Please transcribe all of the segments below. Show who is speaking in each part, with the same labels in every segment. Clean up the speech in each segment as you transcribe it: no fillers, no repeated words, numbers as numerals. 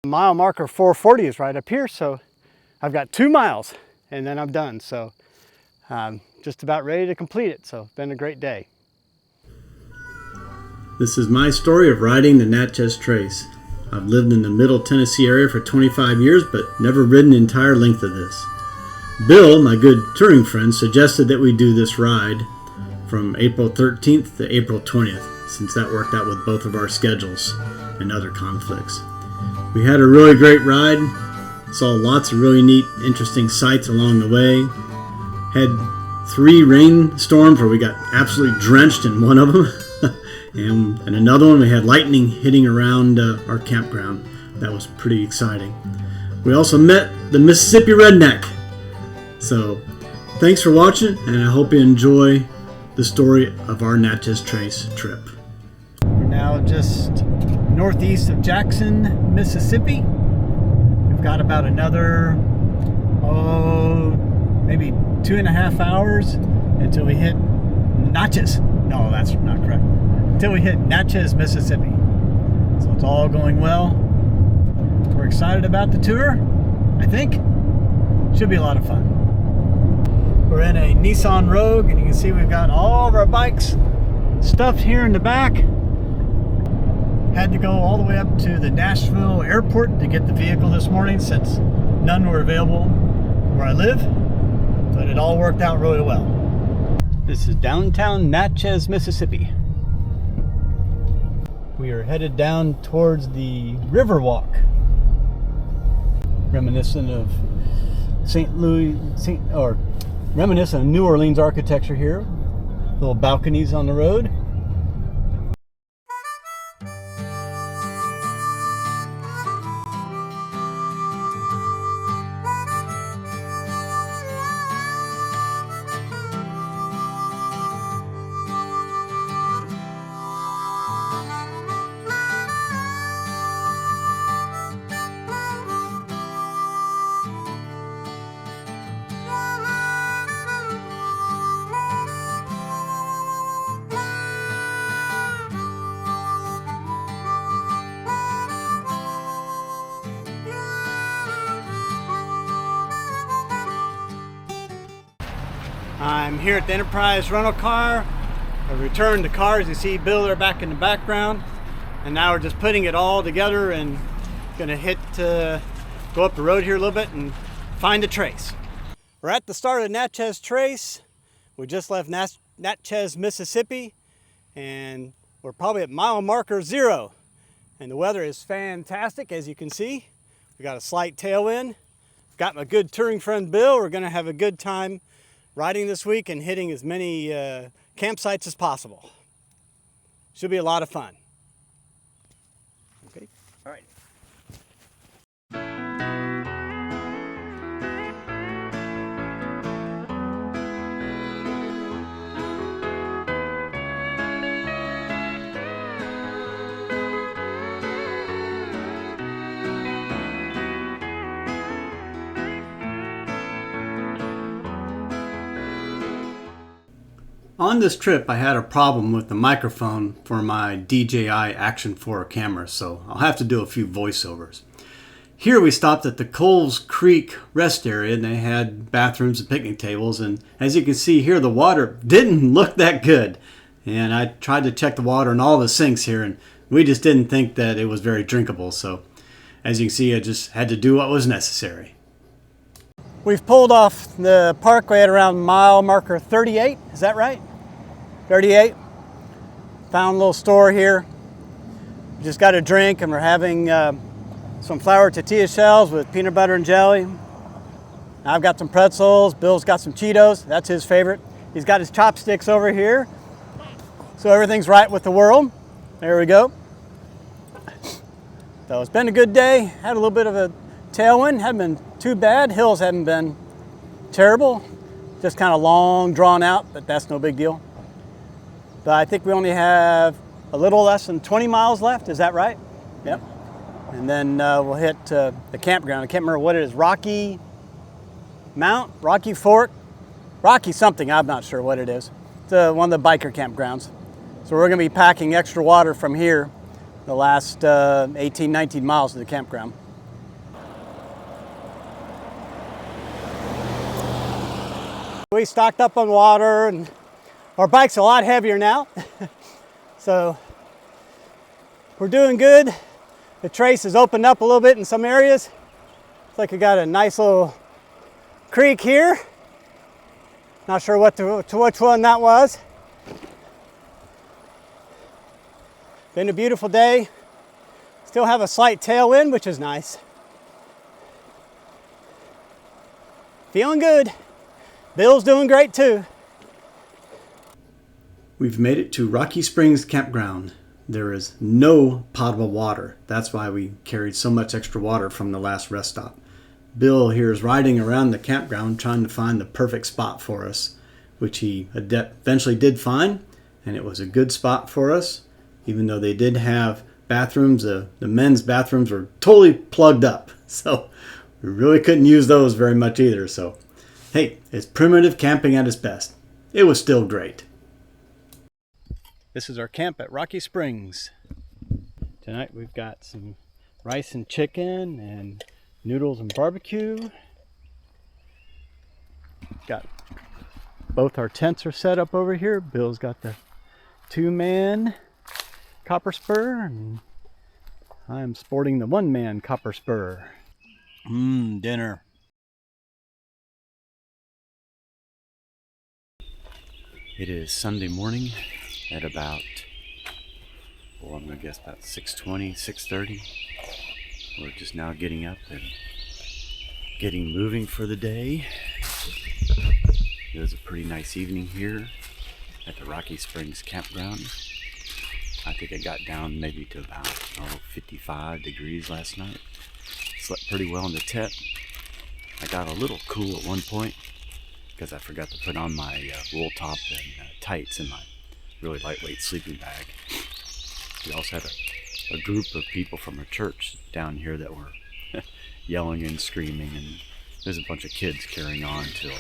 Speaker 1: Mile marker 440 is right up here, so I've got 2 miles and then I'm done. So I'm just about ready to complete it. So it's been a great day.
Speaker 2: This is my story of riding the Natchez Trace. I've lived in the Middle Tennessee area for 25 years, but never ridden the entire length of this. Bill, my good touring friend, suggested that we do this ride from April 13th to April 20th, since that worked out with both of our schedules and other conflicts. We had a really great ride, saw lots of really neat, interesting sights along the way, had 3 rainstorms where we got absolutely drenched in one of them, and another one we had lightning hitting around our campground. That was pretty exciting. We also met the Mississippi Redneck. So thanks for watching, and I hope you enjoy the story of our Natchez Trace trip.
Speaker 1: We're now just northeast of Jackson, Mississippi. We've got about another, maybe 2.5 hours until we hit Natchez. No, that's not correct. Until we hit Natchez, Mississippi. So it's all going well. We're excited about the tour, I think. Should be a lot of fun. We're in a Nissan Rogue, and you can see we've got all of our bikes stuffed here in the back. Had to go all the way up to the Nashville airport to get the vehicle this morning since none were available where I live, but it all worked out really well. This is downtown Natchez, Mississippi. We are headed down towards the Riverwalk, reminiscent of reminiscent of New Orleans architecture here. Little balconies on the road. I'm here at the Enterprise rental car. I returned the cars. You see Bill there back in the background. And now we're just putting it all together and gonna go up the road here a little bit and find a trace. We're at the start of Natchez Trace. We just left Natchez, Mississippi, and we're probably at mile marker 0. And the weather is fantastic, as you can see. We got a slight tailwind. Got my good touring friend Bill. We're gonna have a good time riding this week and hitting as many campsites as possible. Should be a lot of fun. Okay, all right. On this trip, I had a problem with the microphone for my DJI Action 4 camera, so I'll have to do a few voiceovers. Here we stopped at the Coles Creek rest area, and they had bathrooms and picnic tables, and as you can see here, the water didn't look that good. And I tried to check the water in all the sinks here, and we just didn't think that it was very drinkable, so as you can see, I just had to do what was necessary. We've pulled off the parkway at around mile marker 38, is that right? 38. Found a little store here. Just got a drink, and we're having some flour tortilla shells with peanut butter and jelly. I've got some pretzels. Bill's got some Cheetos. That's his favorite. He's got his chopsticks over here. So everything's right with the world. There we go. So it's been a good day. Had a little bit of a tailwind. Hadn't been too bad. Hills haven't been terrible. Just kind of long, drawn out, but that's no big deal. But I think we only have a little less than 20 miles left. Is that right? Yep. And then we'll hit the campground. I can't remember what it is. Rocky Mount? Rocky Fork? Rocky something. I'm not sure what it is. It's one of the biker campgrounds. So we're going to be packing extra water from here the last 18, 19 miles to the campground. we stocked up on water, and our bike's a lot heavier now. So we're doing good. The trace has opened up a little bit in some areas. It's like we got a nice little creek here. Not sure to which one that was. Been a beautiful day. Still have a slight tailwind, which is nice. Feeling good. Bill's doing great too.
Speaker 2: We've made it to Rocky Springs Campground. There is no potable water. That's why we carried so much extra water from the last rest stop. Bill here is riding around the campground trying to find the perfect spot for us, which he eventually did find, and it was a good spot for us, even though they did have bathrooms. The men's bathrooms were totally plugged up, so we really couldn't use those very much either. So, hey, it's primitive camping at its best. It was still great. This is our camp at Rocky Springs. Tonight we've got some rice and chicken and noodles and barbecue. Got both our tents are set up over here. Bill's got the 2-man copper spur, and I'm sporting the 1-man copper spur. Dinner. It is Sunday morning at about, I'm going to guess about 6:20, 6:30. We're just now getting up and getting moving for the day. It was a pretty nice evening here at the Rocky Springs Campground. I think it got down maybe to about 55 degrees last night. Slept pretty well in the tent. I got a little cool at one point because I forgot to put on my wool top and tights in my really lightweight sleeping bag. We also had a group of people from our church down here that were yelling and screaming, and there's a bunch of kids carrying on till,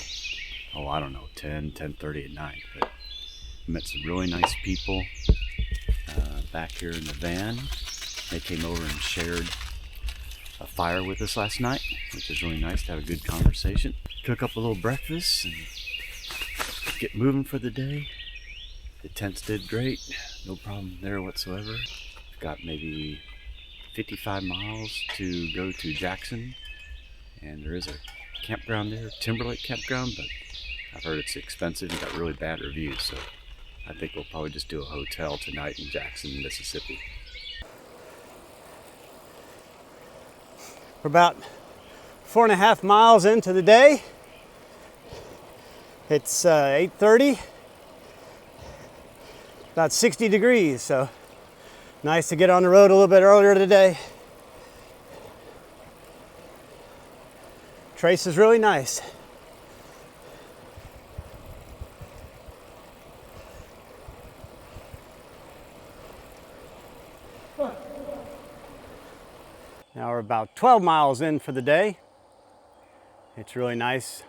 Speaker 2: 10:30 at night. But met some really nice people back here in the van. They came over and shared a fire with us last night, which is really nice to have a good conversation. Cook up a little breakfast and get moving for the day. The tents did great, no problem there whatsoever. We've got maybe 55 miles to go to Jackson, and there is a campground there, Timberlake Campground, but I've heard it's expensive and got really bad reviews, so I think we'll probably just do a hotel tonight in Jackson, Mississippi.
Speaker 1: We're about 4.5 miles into the day. It's 8:30. About 60 degrees, so nice to get on the road a little bit earlier today. Trace is really nice. Now we're about 12 miles in for the day. It's really nice.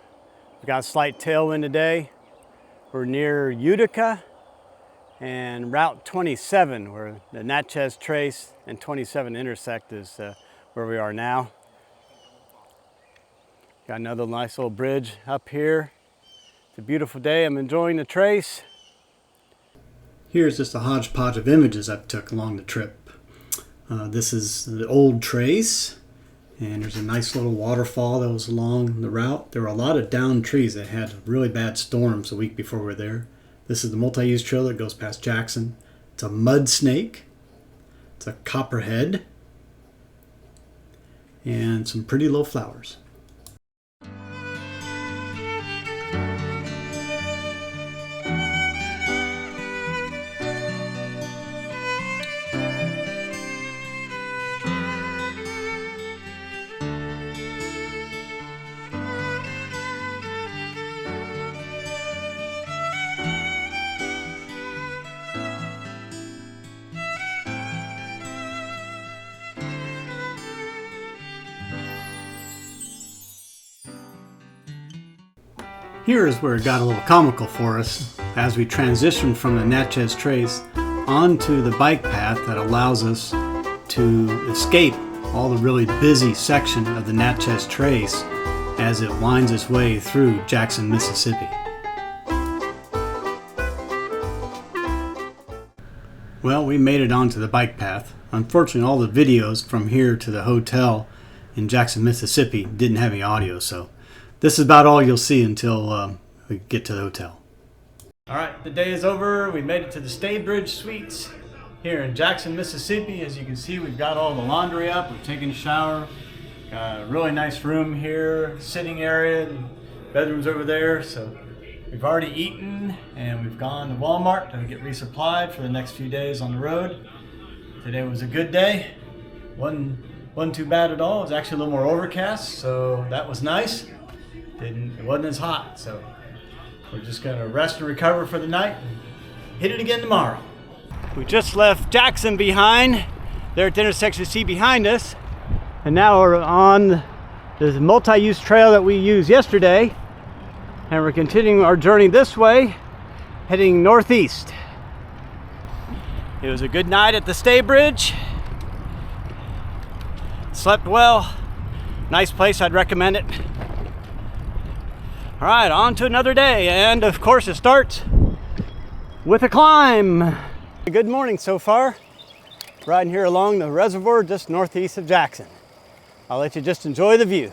Speaker 1: We've got a slight tailwind today. We're near Utica and Route 27, where the Natchez Trace and 27 intersect, is where we are now. Got another nice little bridge up here. It's a beautiful day. I'm enjoying the trace. Here's just a hodgepodge of images I took along the trip. This is the old trace, and there's a nice little waterfall that was along the route. There were a lot of downed trees that had really bad storms a week before we were there. This is the multi-use trail that goes past Jackson. It's a mud snake. It's a copperhead. And some pretty low flowers. Here is where it got a little comical for us as we transitioned from the Natchez Trace onto the bike path that allows us to escape all the really busy section of the Natchez Trace as it winds its way through Jackson, Mississippi. Well, we made it onto the bike path. Unfortunately, all the videos from here to the hotel in Jackson, Mississippi didn't have any audio, so this is about all you'll see until we get to the hotel. All right, the day is over. We made it to the Staybridge Suites here in Jackson, Mississippi. As you can see, we've got all the laundry up. We've taken a shower. Got a really nice room here, sitting area, and bedrooms over there. So we've already eaten, and we've gone to Walmart to get resupplied for the next few days on the road. Today was a good day. Wasn't too bad at all. It was actually a little more overcast, so that was nice. It wasn't as hot, so we're just gonna rest and recover for the night and hit it again tomorrow. We just left Jackson behind, there at the intersection you see behind us, and now we're on the multi-use trail that we used yesterday, and we're continuing our journey this way, heading northeast. It was a good night at the Staybridge. Slept well. Nice place, I'd recommend it. All right, on to another day, and of course it starts with a climb. Good morning so far. Riding here along the reservoir just northeast of Jackson. I'll let you just enjoy the view.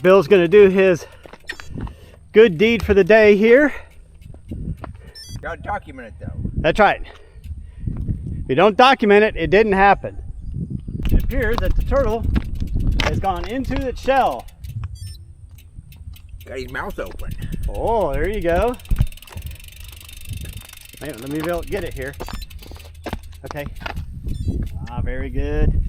Speaker 1: Bill's gonna do his good deed for the day here.
Speaker 3: Gotta document it though.
Speaker 1: That's right. If you don't document it, it didn't happen. It appears that the turtle has gone into its shell.
Speaker 3: Got his mouth open.
Speaker 1: Oh, there you go. Wait, let me be able to get it here. Okay. Ah, very good.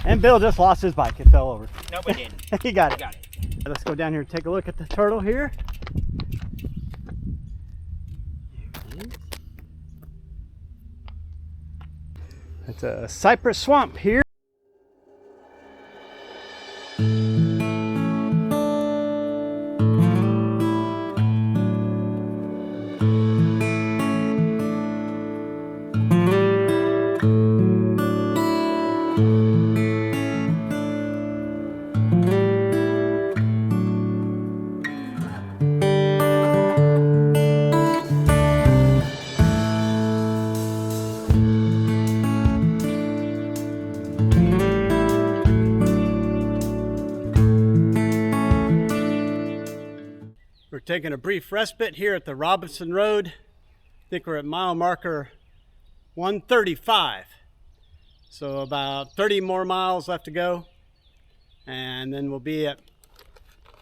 Speaker 1: And Bill just lost his bike. It fell over.
Speaker 3: No, we didn't.
Speaker 1: He got it.
Speaker 3: Got it.
Speaker 1: Let's go down here and take a look at the turtle here. It's a cypress swamp here. We're taking a brief respite here at the Robinson Road. I think we're at mile marker 135. So about 30 more miles left to go. And then we'll be at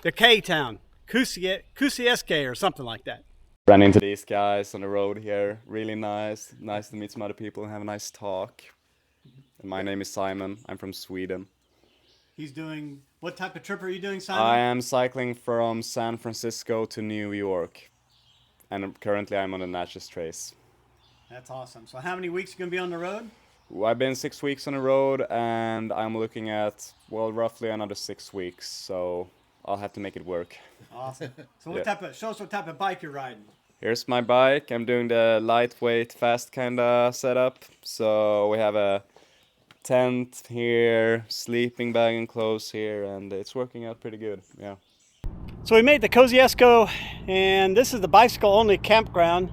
Speaker 1: the K-Town, Kosciusko or something like that.
Speaker 4: Ran into these guys on the road here. Really nice. Nice to meet some other people and have a nice talk. And my name is Simon. I'm from Sweden.
Speaker 1: He's doing, what type of trip are you doing, Simon?
Speaker 4: I am cycling from San Francisco to New York. And currently I'm on the Natchez Trace.
Speaker 1: That's awesome. So how many weeks are you going to be on the road?
Speaker 4: I've been 6 weeks on the road and I'm looking at, well, roughly another 6 weeks. So I'll have to make it work.
Speaker 1: Awesome. So what type of, show us what type of bike you're riding.
Speaker 4: Here's my bike. I'm doing the lightweight, fast kind of setup. So we have a tent here, sleeping bag and clothes here, and it's working out pretty good. Yeah.
Speaker 1: So we made the Kosciusko, and this is the bicycle-only campground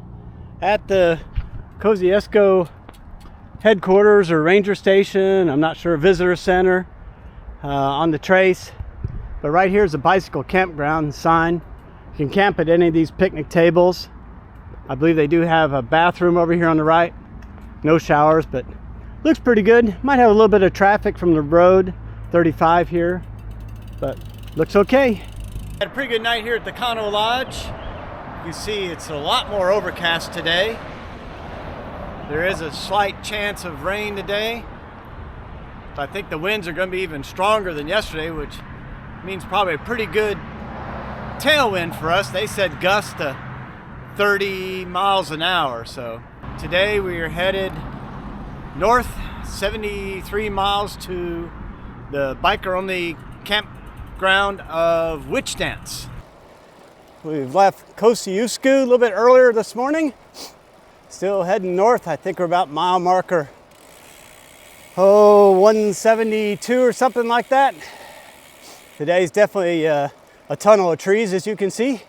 Speaker 1: at the Kosciusko headquarters or ranger station. I'm not sure, visitor center on the trace. But right here is a bicycle campground sign. can camp at any of these picnic tables. I believe they do have a bathroom over here on the right. No showers, but looks pretty good. Might have a little bit of traffic from the road 35 here, but looks okay. Had a pretty good night here at the Conno Lodge. You can see it's a lot more overcast today. There is a slight chance of rain today. I think the winds are going to be even stronger than yesterday, which means probably a pretty good tailwind for us. They said gusts to 30 miles an hour. So today we are headed north 73 miles to the biker-only campground of Witch Dance. We've left Kosciusko a little bit earlier this morning. Still heading north. I think we're about mile marker 172 or something like that. Today's definitely a tunnel of trees, as you can see.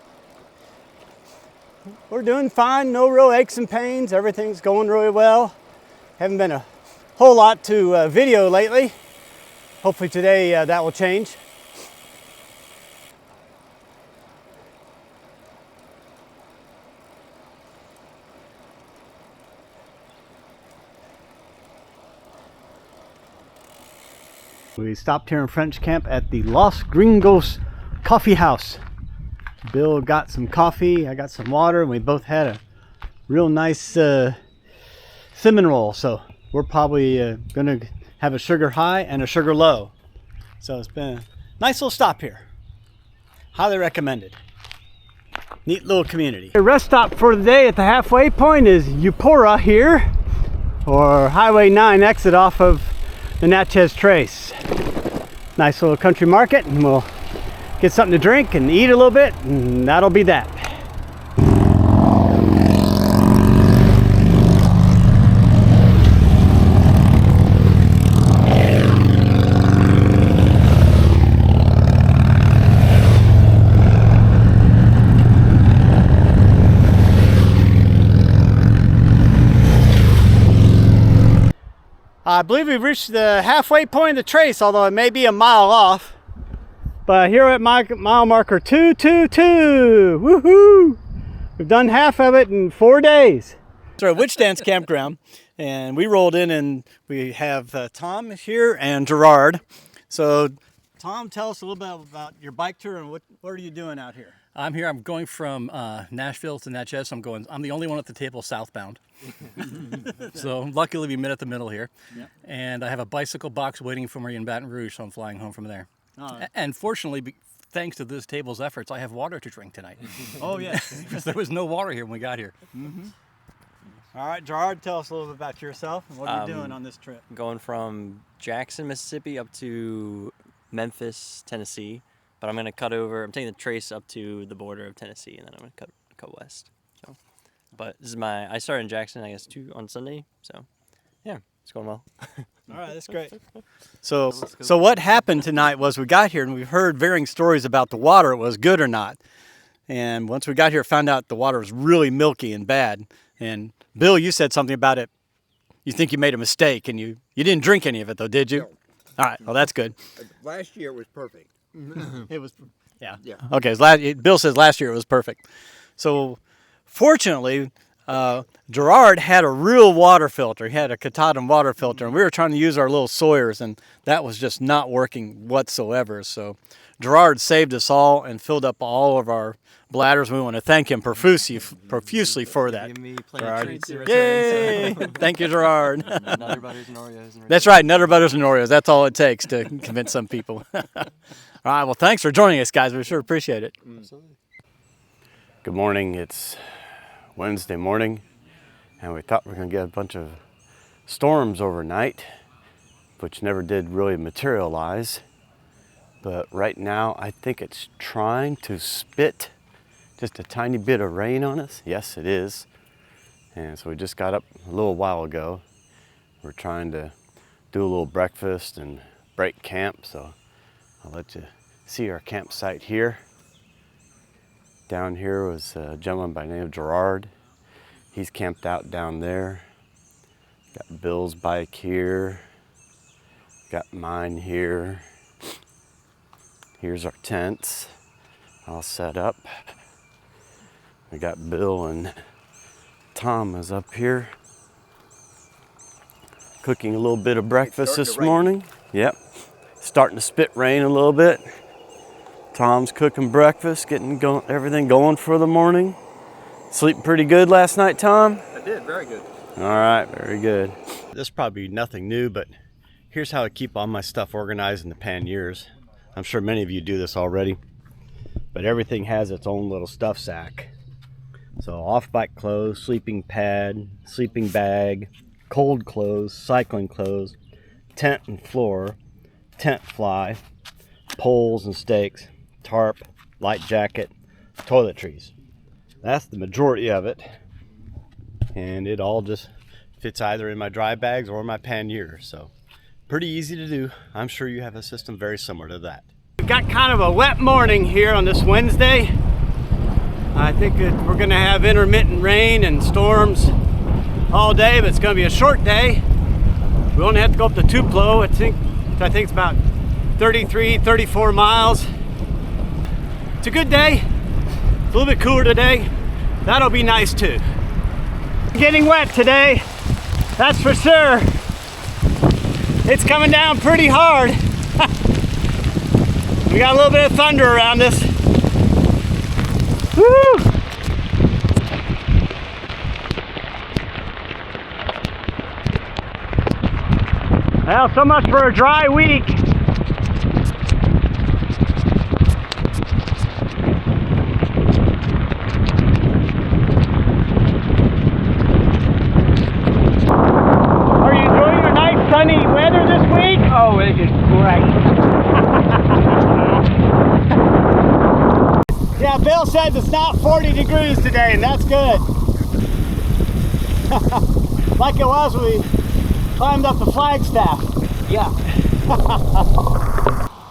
Speaker 1: We're doing fine, no real aches and pains. Everything's going really well. Haven't been a whole lot to video lately. Hopefully today that will change. We stopped here in French Camp at the Los Gringos Coffee House. Bill got some coffee, I got some water, and we both had a real nice cinnamon roll. So we're probably gonna have a sugar high and a sugar low. So it's been a nice little stop here. Highly recommended. Neat little community. The rest stop for the day at the halfway point is Eupora here, or Highway 9 exit off of the Natchez Trace. Nice little country market, and we'll get something to drink and eat a little bit, and that'll be that. I believe we've reached the halfway point of the trace, although it may be a mile off. But here at mile marker 222, woohoo! We've done half of it in 4 days. So at Witch Dance Campground, and we rolled in, and we have Tom here and Gerard. So Tom, tell us a little bit about your bike tour and what are you doing out here?
Speaker 5: I'm here. I'm going from Nashville to Natchez. I'm the only one at the table southbound. So luckily we met at the middle here. Yeah. And I have a bicycle box waiting for me in Baton Rouge, so I'm flying home from there. Oh. And fortunately, thanks to this table's efforts, I have water to drink tonight.
Speaker 1: Oh, yeah.
Speaker 5: Because there was no water here when we got here.
Speaker 1: Mm-hmm. All right, Gerard, tell us a little bit about yourself and what are you doing on this trip?
Speaker 6: Going from Jackson, Mississippi up to Memphis, Tennessee. But I'm going to cut over. I'm taking the trace up to the border of Tennessee, and then I'm going to cut west. So, but this is I started in Jackson, I guess, on Sunday. So, yeah, it's going well.
Speaker 1: All right, that's great. So what happened tonight was we got here, and we've heard varying stories about the water, it was good or not. And once we got here, found out the water was really milky and bad. And Bill, you said something about it. You think you made a mistake, and you didn't drink any of it, though, did you?
Speaker 3: No.
Speaker 1: All right, well, that's good.
Speaker 3: Last year was perfect.
Speaker 1: It was, yeah.
Speaker 3: Yeah.
Speaker 1: Okay, Bill says last year it was perfect. So, fortunately, Gerard had a real water filter. He had a Katahdin water filter, and we were trying to use our little Sawyers, and that was just not working whatsoever. So, Gerard saved us all and filled up all of our bladders. We want to thank him profusely for that.
Speaker 6: Give me plenty of treats to
Speaker 1: Yay!
Speaker 6: return. So.
Speaker 1: Thank you, Gerard.
Speaker 6: Nutter butters and Oreos.
Speaker 1: That's right, Nutter butters and Oreos. That's all it takes to convince some people. All right, well, thanks for joining us, guys. We sure appreciate it.
Speaker 6: Absolutely.
Speaker 7: Good morning. It's Wednesday morning, and we thought we were going to get a bunch of storms overnight, which never did really materialize. But right now, I think it's trying to spit just a tiny bit of rain on us. Yes, it is. And so we just got up a little while ago. We're trying to do a little breakfast and break camp, so I'll let you see our campsite here. Down here was a gentleman by the name of Gerard. He's camped out down there. Got Bill's bike here. Got mine here. Here's our tents all set up. I got Bill and Tom is up here cooking a little bit of breakfast this morning. Yep, starting to spit rain a little bit. Tom's cooking breakfast, getting everything going for the morning. Sleep pretty good last night, Tom?
Speaker 1: I did, very good.
Speaker 7: All right, very good. This is probably nothing new, but here's how I keep all my stuff organized in the panniers. I'm sure many of you do this already, but everything has its own little stuff sack. So off-bike clothes, sleeping pad, sleeping bag, cold clothes, cycling clothes, tent and floor, tent fly, poles and stakes, tarp, light jacket, toiletries. That's the majority of it. And it all just fits either in my dry bags or my panniers. So pretty easy to do. I'm sure you have a system very similar to that. We've got kind of a wet morning here on this Wednesday. I think we're gonna have intermittent rain and storms all day, but it's gonna be a short day. We only have to go up to Tupelo. I think it's about 33, 34 miles. It's a good day. It's a little bit cooler today. That'll be nice too. Getting wet today, that's for sure. It's coming down pretty hard. We got a little bit of thunder around us. Woo! Well, so much for a dry week. Are you enjoying your nice sunny weather this week? Oh, it is great. Yeah, Bill says it's not 40 degrees today, and that's good. Like it was when we climbed up the Flagstaff. Yeah.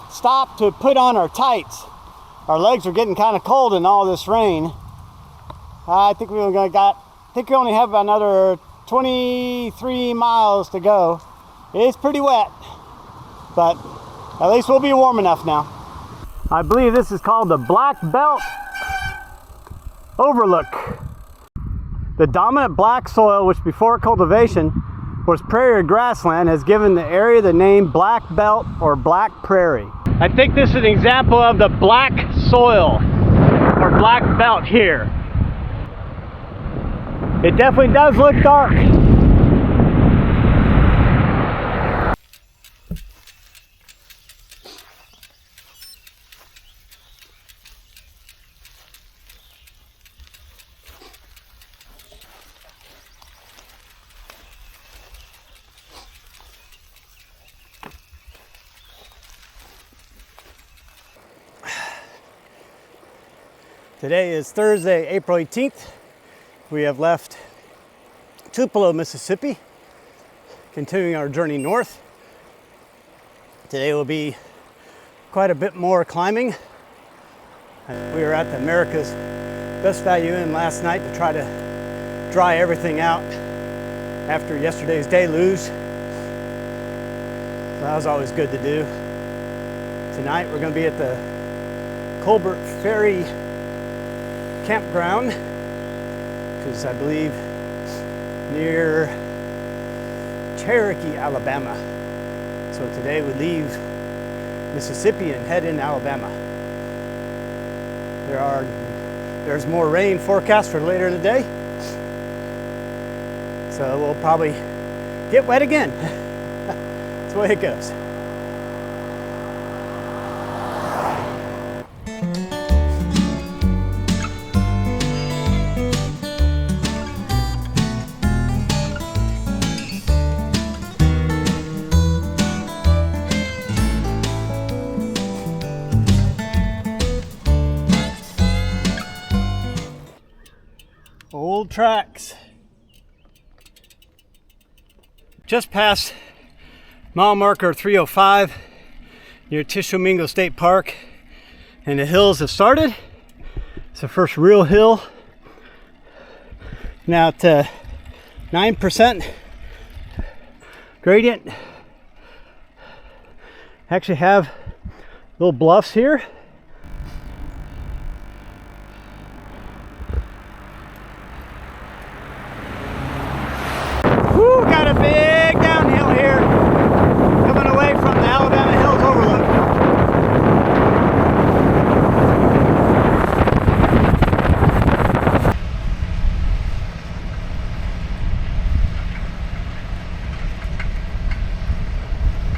Speaker 7: Stopped to put on our tights. Our legs are getting kind of cold in all this rain. I think we only have about another 23 miles to go. It's pretty wet, but at least we'll be warm enough now. I believe this is called the Black Belt Overlook. The dominant black soil, which before cultivation was prairie or grassland, has given the area the name Black Belt or Black Prairie. I think this is an example of the black soil or black belt here. It definitely does look dark. Today is Thursday, April 18th. We have left Tupelo, Mississippi, continuing our journey north. Today will be quite a bit more climbing. We were at the America's Best Value Inn last night to try to dry everything out after yesterday's deluge. That was always good to do. Tonight we're going to be at the Colbert Ferry Campground, which is, I believe, near Cherokee, Alabama. So today we leave Mississippi and head into Alabama. There's more rain forecast for later in the day, so we'll probably get wet again. That's the way it goes. Old tracks. Just past mile marker 305 near Tishomingo State Park, and the hills have started. It's the first real hill. Now at 9% gradient. Actually have little bluffs here.
Speaker 1: Woo, got a big downhill here coming away from the Alabama Hills overlook.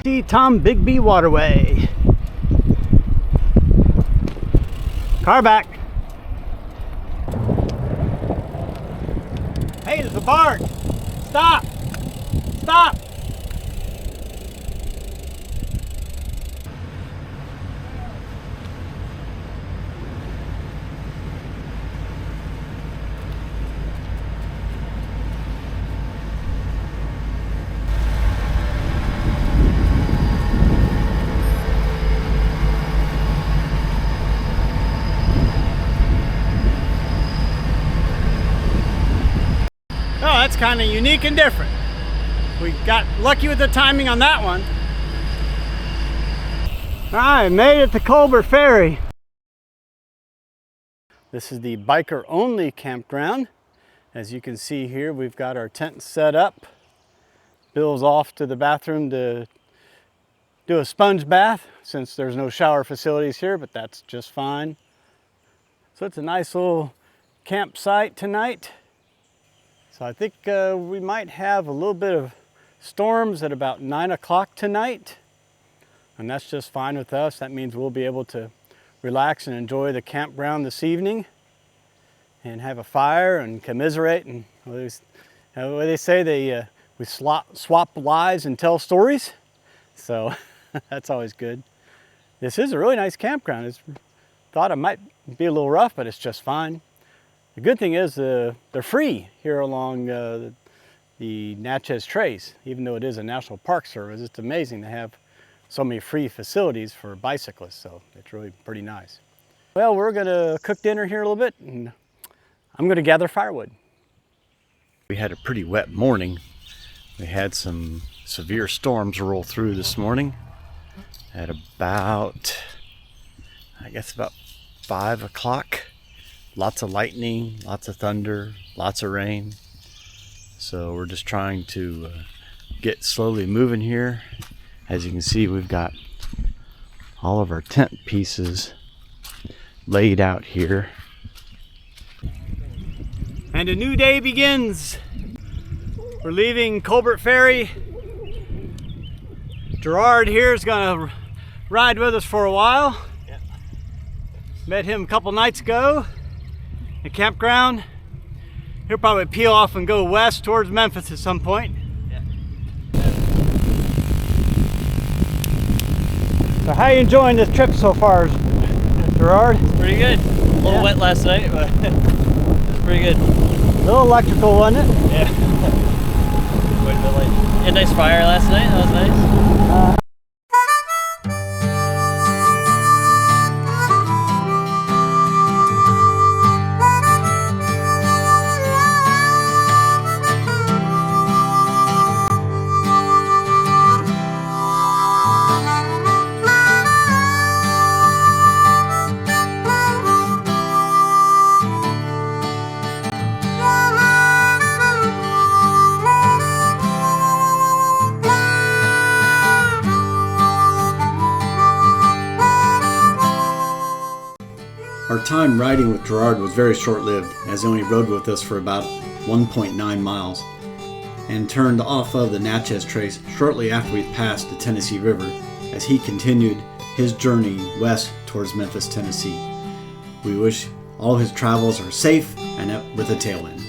Speaker 1: See Tom Bigby Waterway. Car back. Hey, there's a barge. Stop! Stop! Oh, that's kind of unique and different. We got lucky with the timing on that one. All right, made it to Colbert Ferry. This is the biker only campground. As you can see here, we've got our tent set up. Bill's off to the bathroom to do a sponge bath since there's no shower facilities here, but that's just fine. So it's a nice little campsite tonight. So I think we might have a little bit of storms at about 9 o'clock tonight, and that's just fine with us. That means we'll be able to relax and enjoy the campground this evening and have a fire and commiserate, and what they say, we swap lives and tell stories, so that's always good. This is a really nice campground. Thought it might be a little rough, but it's just fine. The good thing is they're free here along the Natchez Trace, even though it is a National Park Service. It's amazing to have so many free facilities for bicyclists, so it's really pretty nice. Well, we're gonna cook dinner here a little bit, and I'm gonna gather firewood. We had a pretty wet morning. We had some severe storms roll through this morning at about, I guess about 5 o'clock. Lots of lightning, lots of thunder, lots of rain. So we're just trying to get slowly moving here. As you can see, we've got all of our tent pieces laid out here. And a new day begins. We're leaving Colbert Ferry. Gerard here is gonna ride with us for a while. Met him a couple nights ago. The campground. He'll probably peel off and go west towards Memphis at some point. Yeah. So how are you enjoying this trip so far, Gerard?
Speaker 6: Pretty good. A little wet last night, but it's pretty good.
Speaker 1: A little electrical, wasn't it?
Speaker 6: Yeah. Quite a bit late. Had a nice fire last night. That was nice.
Speaker 2: Our time riding with Gerard was very short-lived, as he only rode with us for about 1.9 miles and turned off of the Natchez Trace shortly after we passed the Tennessee River as he continued his journey west towards Memphis, Tennessee. We wish all his travels are safe and with a tailwind.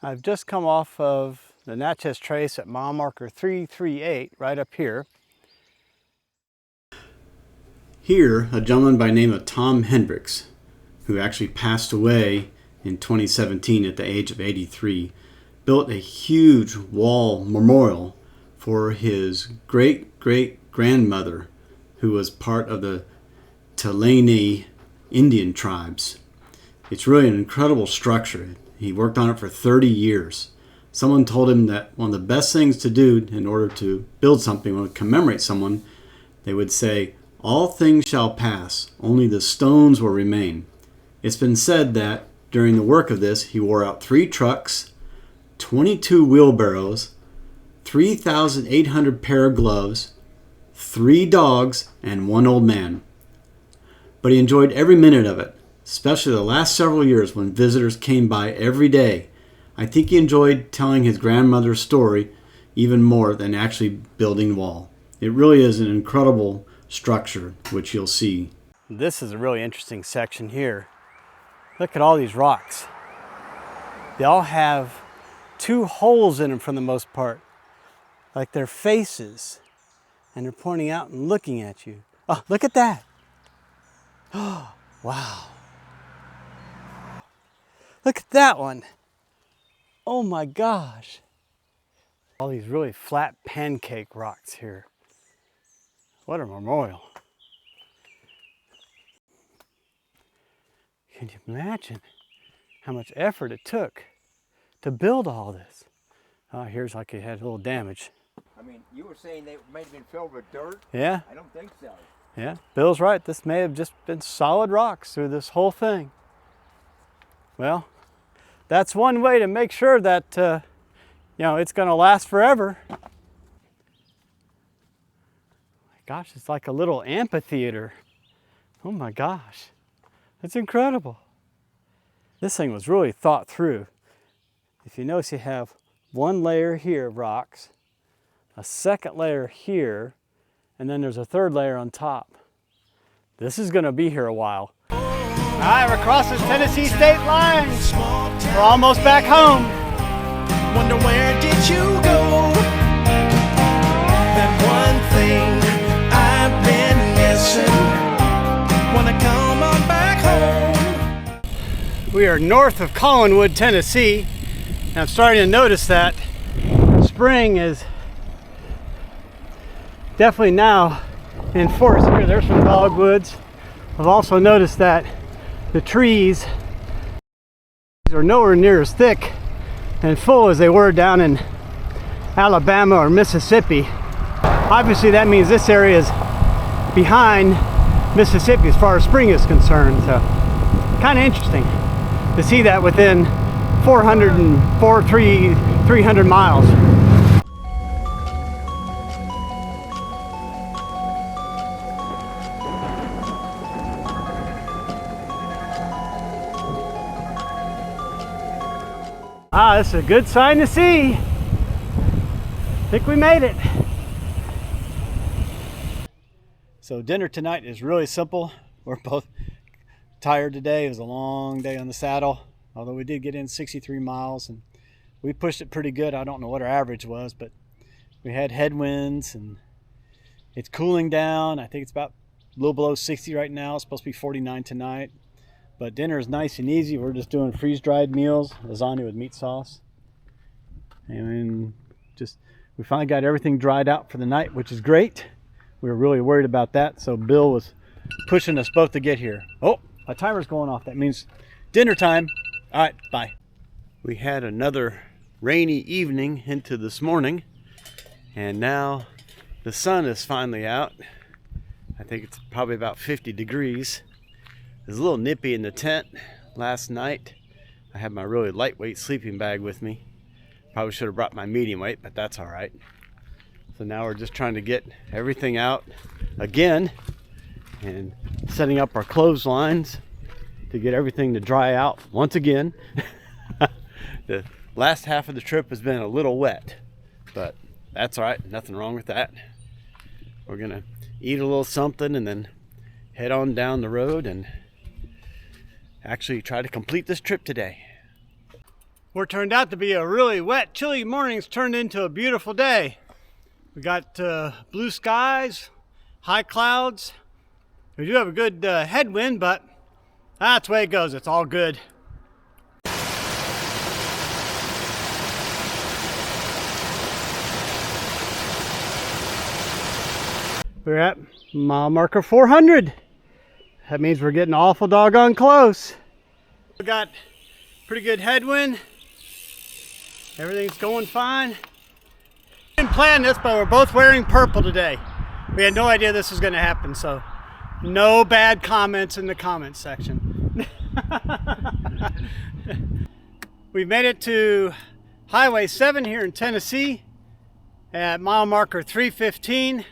Speaker 1: I've just come off of the Natchez Trace at mile marker 338, right up here.
Speaker 2: Here, a gentleman by the name of Tom Hendricks, who actually passed away in 2017 at the age of 83, built a huge wall memorial for his great-great-grandmother, who was part of the Tupelo Indian tribes. It's really an incredible structure.
Speaker 1: He worked on it for 30 years. Someone told him that one of the best things to do in order to build something or commemorate someone, they would say, "All things shall pass, only the stones will remain." It's been said that during the work of this, he wore out 3 trucks, 22 wheelbarrows, 3,800 pair of gloves, 3 dogs, and 1 old man. But he enjoyed every minute of it, especially the last several years when visitors came by every day. I think he enjoyed telling his grandmother's story even more than actually building the wall. It really is an incredible structure, which you'll see.
Speaker 2: This is a really interesting section here. Look at all these rocks. They all have 2 holes in them for the most part, like they're faces, and they're pointing out and looking at you. Oh, look at that. Oh, wow. Look at that one. Oh my gosh. All these really flat pancake rocks here. What a memorial. Can you imagine how much effort it took to build all this? Oh, here's like it had a little damage.
Speaker 3: I mean, you were saying they might have been filled with dirt?
Speaker 2: Yeah,
Speaker 3: I don't think so.
Speaker 2: yeah. Bill's right. This may have just been solid rocks through this whole thing. Well, that's one way to make sure that, it's going to last forever. Gosh, it's like a little amphitheater. Oh my gosh. That's incredible. This thing was really thought through. If you notice, you have 1 layer here of rocks, a second layer here, and then there's a 3rd layer on top. This is going to be here a while. All right, we're crossing Tennessee state lines. We're almost back home.
Speaker 8: Wonder where did you go? That one thing I've been missing. Wanna come on back home.
Speaker 2: We are north of Collinwood, Tennessee. And I'm starting to notice that spring is definitely now in force here. There's some dogwoods. I've also noticed that the trees are nowhere near as thick and full as they were down in Alabama or Mississippi. Obviously that means this area is behind Mississippi as far as spring is concerned. So kind of interesting to see that within 300 miles. Ah, this is a good sign to see. I think we made it. So dinner tonight is really simple. We're both tired today. It was a long day on the saddle, although we did get in 63 miles and we pushed it pretty good. I don't know what our average was, but we had headwinds and it's cooling down. I think it's about a little below 60 right now. It's supposed to be 49 tonight. But dinner is nice and easy. We're just doing freeze-dried meals, lasagna with meat sauce. And we finally got everything dried out for the night, which is great. We were really worried about that, so Bill was pushing us both to get here. Oh, my timer's going off. That means dinner time. All right, bye. We had another rainy evening into this morning, and now the sun is finally out. I think it's probably about 50 degrees. It was a little nippy in the tent last night. I had my really lightweight sleeping bag with me. Probably should have brought my medium weight, but that's all right. So now we're just trying to get everything out again and setting up our clotheslines to get everything to dry out once again. The last half of the trip has been a little wet, but that's all right. Nothing wrong with that. We're gonna eat a little something and then head on down the road and actually try to complete this trip today. What turned out to be a really wet, chilly morning's turned into a beautiful day. We got blue skies, high clouds. We do have a good headwind, but that's the way it goes. It's all good. We're at mile marker 400. That means we're getting awful doggone close. We got
Speaker 1: pretty good headwind. Everything's going fine. Didn't plan this, but we're both wearing purple today. We had no idea this was going to happen, so no bad comments in the comments section. We've made it to Highway 7 here in Tennessee at mile marker 315.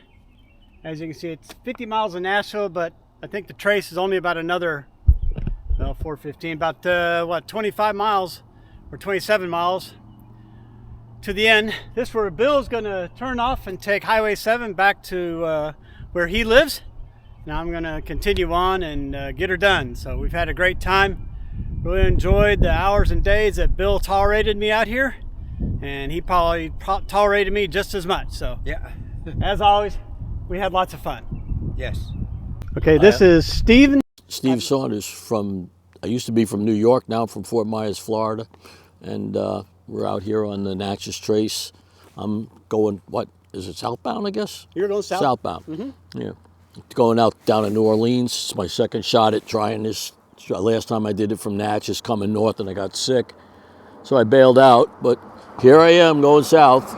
Speaker 1: As you can see, it's 50 miles in Nashville, but I think the trace is only about another, well, 415, about 25 miles or 27 miles to the end. This is where Bill's gonna turn off and take Highway 7 back to where he lives. Now I'm gonna continue on and get her done. So we've had a great time. Really enjoyed the hours and days that Bill tolerated me out here, and he probably tolerated me just as much. So
Speaker 3: Yeah.
Speaker 1: as always, we had lots of fun.
Speaker 3: Yes.
Speaker 1: Okay, this is Steven.
Speaker 9: Steve Saunders I used to be from New York, now I'm from Fort Myers, Florida. And we're out here on the Natchez Trace. I'm going, what, is it southbound, I guess?
Speaker 1: You're going south?
Speaker 9: Southbound,
Speaker 1: Mm-hmm.
Speaker 9: yeah. Going out down to New Orleans. It's my second shot at trying this. Last time I did it from Natchez coming north and I got sick. So I bailed out, but here I am going south.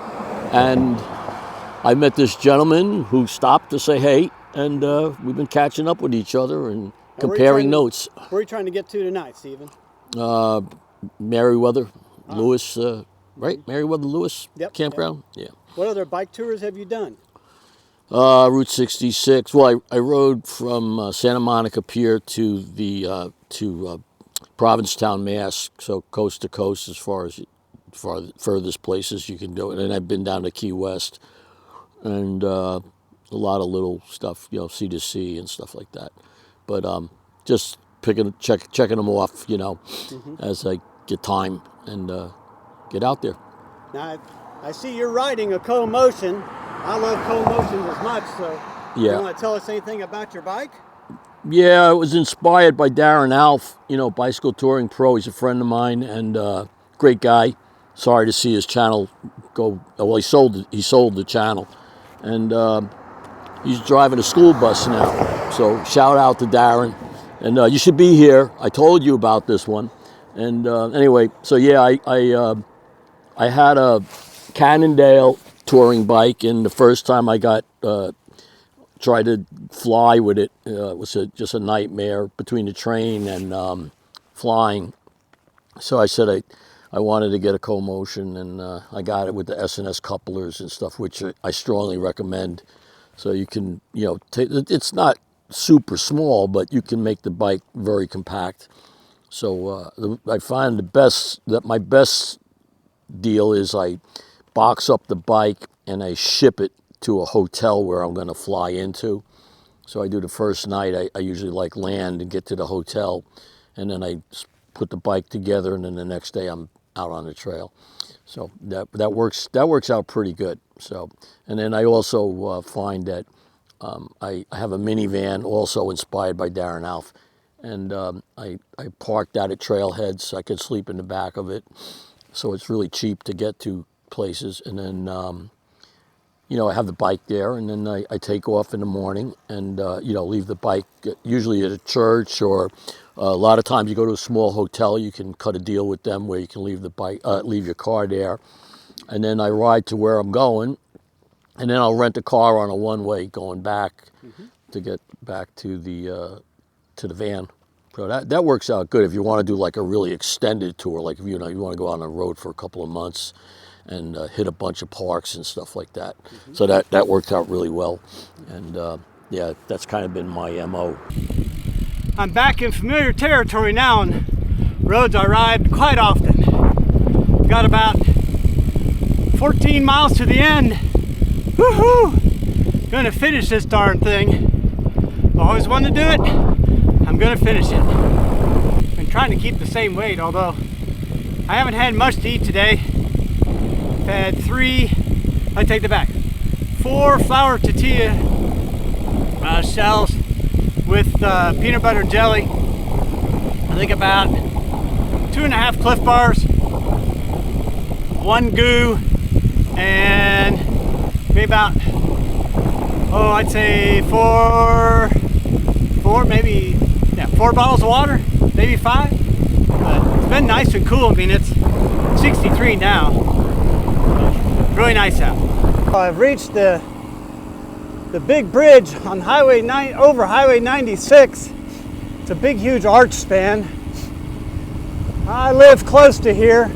Speaker 9: And I met this gentleman who stopped to say hey, and we've been catching up with each other and comparing notes.
Speaker 1: Where are you trying to get to tonight, Steven?
Speaker 9: Meriwether Lewis, right? Meriwether Lewis Campground? Yeah.
Speaker 1: What other bike tours have you done?
Speaker 9: Route 66. Well, I rode from Santa Monica Pier to the Provincetown, Mass. So coast to coast, as far furthest places you can do it. And I've been down to Key West, and a lot of little stuff, C to C and stuff like that. But just checking them off, as I get time and get out there.
Speaker 1: Now, I see you're riding a Co-Motion. I love Co-Motions as much, so you want to tell us anything about your bike?
Speaker 9: Yeah, I was inspired by Darren Alf, bicycle touring pro. He's a friend of mine and great guy. Sorry to see his channel go. Well, he sold the channel, and he's driving a school bus now. So shout out to Darren, and you should be here. I told you about this one, and anyway, so yeah, I had a Cannondale touring bike, and the first time I tried to fly with it, it was just a nightmare between the train and flying. So I said I wanted to get a Co-Motion, and I got it with the S&S couplers and stuff, which I strongly recommend. So you can, it's not super small, but you can make the bike very compact. So I find my best deal is I box up the bike and I ship it to a hotel where I'm going to fly into. So I do the first night, I usually land and get to the hotel, and then I put the bike together, and then the next day I'm out on the trail. So that works out pretty good. So, and then I also find that I have a minivan also inspired by Darren Alf, and I parked that at trailheads so I could sleep in the back of it. So it's really cheap to get to places, and then I have the bike there, and then I take off in the morning and leave the bike usually at a church, or a lot of times you go to a small hotel. You can cut a deal with them where you can leave leave your car there, and then I ride to where I'm going, and then I'll rent a car on a one-way going back to get back to the van. So that works out good if you want to do like a really extended tour, like if you want to go on the road for a couple of months and hit a bunch of parks and stuff like that. So that worked out really well, and yeah, that's kind of been my MO.
Speaker 1: I'm back in familiar territory now, and roads I ride quite often. Got about 14 miles to the end. Woohoo! Gonna finish this darn thing. Always wanted to do it. I'm gonna finish it. Been trying to keep the same weight, although I haven't had much to eat today. I've had 4 flour tortilla shells with peanut butter and jelly. I think about 2.5 Cliff Bars, 1 goo, and maybe about, I'd say 4 bottles of water, maybe 5. But it's been nice and cool. I mean, it's 63 now. Really nice out. I've reached the big bridge on over Highway 96. It's a big, huge arch span. I live close to here.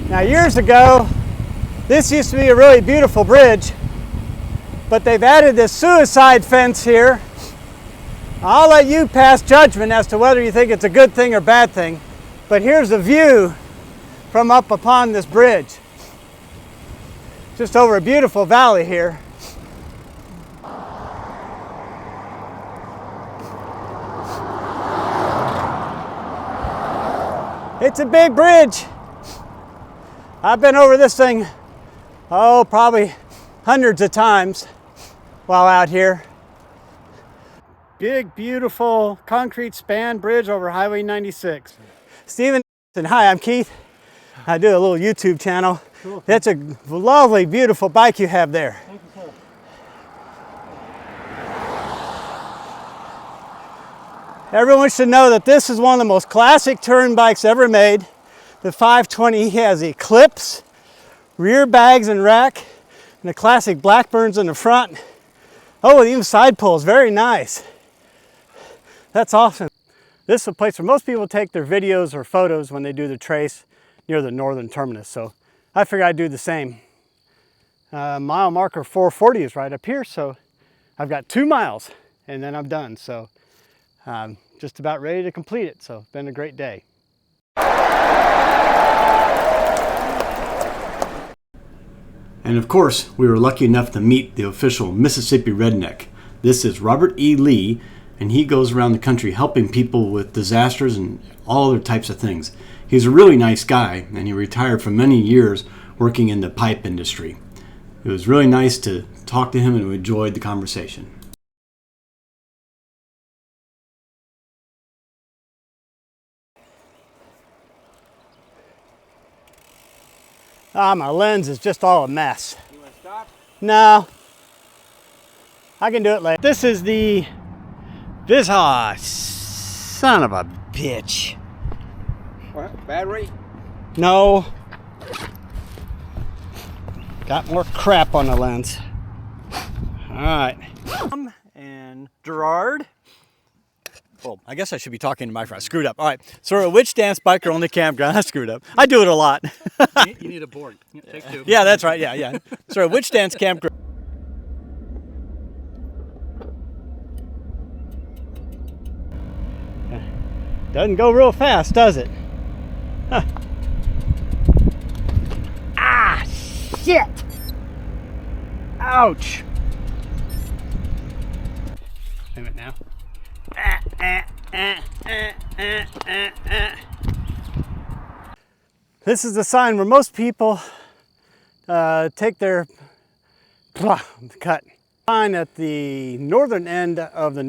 Speaker 1: Now, years ago, this used to be a really beautiful bridge, but they've added this suicide fence here. I'll let you pass judgment as to whether you think it's a good thing or bad thing, but here's the view from up upon this bridge. Just over a beautiful valley here. It's a big bridge. I've been over this thing, probably hundreds of times while out here. Big, beautiful concrete span bridge over Highway 96. Stephen, hi, I'm Keith. I do a little YouTube channel. Cool. That's a lovely, beautiful bike you have there. Thank you, sir. Everyone should know that this is one of the most classic touring bikes ever made. The 520 has Eclipse, rear bags and rack, and the classic Blackburns in the front. Oh, even side pulls, very nice. That's awesome. This is a place where most people take their videos or photos when they do the trace near the northern terminus. So I figured I'd do the same. Mile marker 440 is right up here. So I've got 2 miles and then I'm done. So I'm just about ready to complete it. So it's been a great day.
Speaker 2: And of course, we were lucky enough to meet the official Mississippi Redneck. This is Robert E. Lee, and he goes around the country helping people with disasters and all other types of things. He's a really nice guy, and he retired for many years working in the pipe industry. It was really nice to talk to him, and we enjoyed the conversation.
Speaker 1: My lens is just all a mess.
Speaker 3: You want to stop?
Speaker 1: No. I can do it later. This is son of a bitch.
Speaker 3: What? Battery?
Speaker 1: No. Got more crap on the lens. All right. And Gerard. Well, I guess I should be talking to my friend. I screwed up. All right. So we're a witch dance biker on the campground. I screwed up. I do it a lot.
Speaker 5: You need a board. Take 2.
Speaker 1: Yeah, that's right. Yeah. So a witch dance campground. Doesn't go real fast, does it? Huh. Ah, shit! Ouch! Wait a minute now. This is the sign where most people take their cut. Sign at the northern end of the